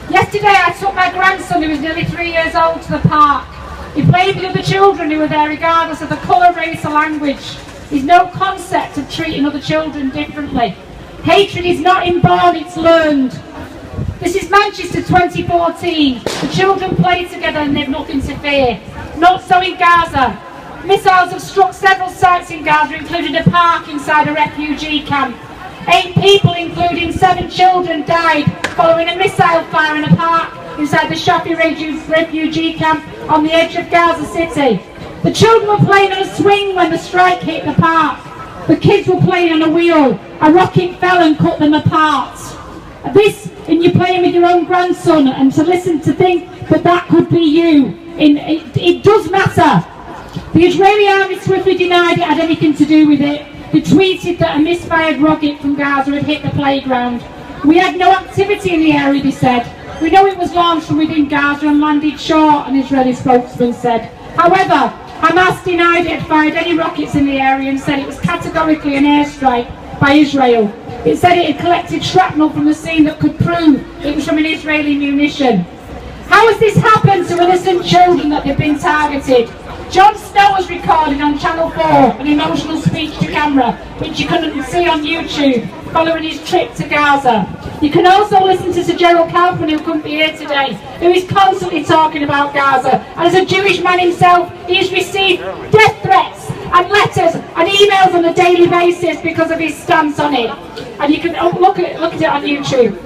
Yesterday I took my grandson, who was nearly 3 years old, to the park. He played with other children who were there regardless of the colour, race or language. There's no concept of treating other children differently. Hatred is not inborn, it's learned. This is Manchester 2014. The children play together and they've nothing to fear. Not so in Gaza. Missiles have struck several sites in Gaza, including a park inside a refugee camp. 8 people, including 7 children, died following a missile fire in a park inside the Shafi refugee camp on the edge of Gaza City. The children were playing on a swing when the strike hit the park. The kids were playing on a wheel. A rocket fell and cut them apart. This, and you're playing with your own grandson, and to listen to think that that could be you, it does matter. The Israeli army swiftly denied it had anything to do with it. They tweeted that a misfired rocket from Gaza had hit the playground. We had no activity in the area, they said. We know it was launched from within Gaza and landed short, an Israeli spokesman said. However, Hamas denied it had fired any rockets in the area and said it was categorically an airstrike by Israel. It said it had collected shrapnel from the scene that could prove it was from an Israeli munition. How has this happened to innocent children that they've been targeted? Jon Snow was recording on Channel 4 an emotional speech to camera, which you can see on YouTube, following his trip to Gaza. You can also listen to Sir Gerald Kaufman, who couldn't be here today, who is constantly talking about Gaza. And as a Jewish man himself, he's received death threats and letters and emails on a daily basis because of his stance on it. And you can look at it on YouTube.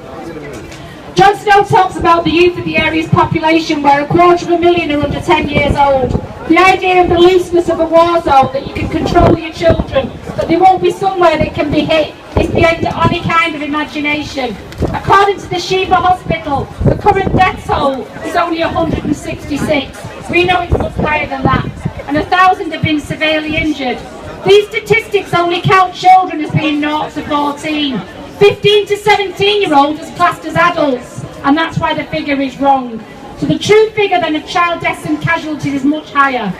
Jon Snow talks about the youth of the area's population, where 250,000 are under 10 years old. The idea of the looseness of a war zone, that you can control your children, that they won't be somewhere they can be hit, is beyond any kind of imagination. According to the Shiva Hospital, the current death toll is only 166. We know it's much higher than that, and 1,000 have been severely injured. These statistics only count children as being 0 to 14. 15 to 17-year-olds is classed as adults, and that's why the figure is wrong. So the true figure then of child deaths and casualties is much higher.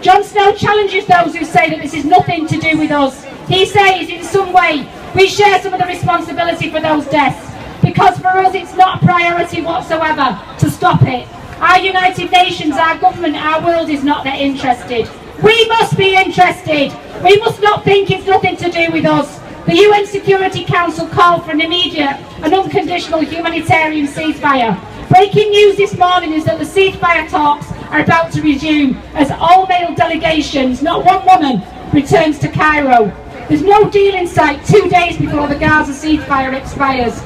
Jon Snow challenges those who say that this is nothing to do with us. He says in some way we share some of the responsibility for those deaths, because for us it's not a priority whatsoever to stop it. Our United Nations, our government, our world is not that interested. We must be interested. We must not think it's nothing to do with us. The UN Security Council called for an immediate and unconditional humanitarian ceasefire. Breaking news this morning is that the ceasefire talks are about to resume as all male delegations, not one woman, returns to Cairo. There's no deal in sight 2 days before the Gaza ceasefire expires.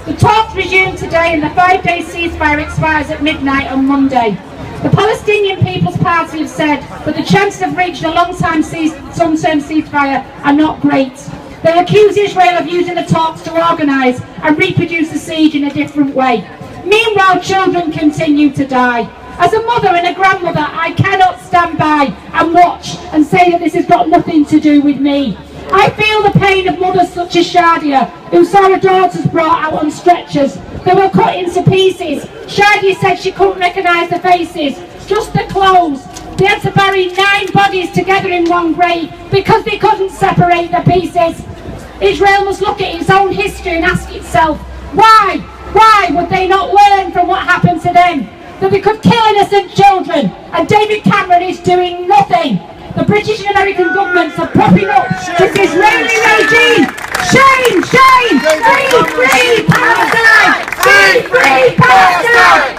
The talks resume today and the 5-day ceasefire expires at midnight on Monday. The Palestinian People's Party have said that the chances of reaching a long-term ceasefire are not great. They accuse Israel of using the talks to organise and reproduce the siege in a different way. Meanwhile, children continue to die. As a mother and a grandmother, I cannot stand by and watch and say that this has got nothing to do with me. I feel the pain of mothers such as Shadia, who saw her daughters brought out on stretchers. They were cut into pieces. Shadia said she couldn't recognise the faces, just the clothes. They had to bury 9 bodies together in one grave because they couldn't separate the pieces. Israel must look at its own history and ask itself, why would they not learn from what happened to them? That they could kill innocent children, and David Cameron is doing nothing. The British and American governments are propping up this Israeli regime. Shame, shame! Free Palestine! Free Palestine!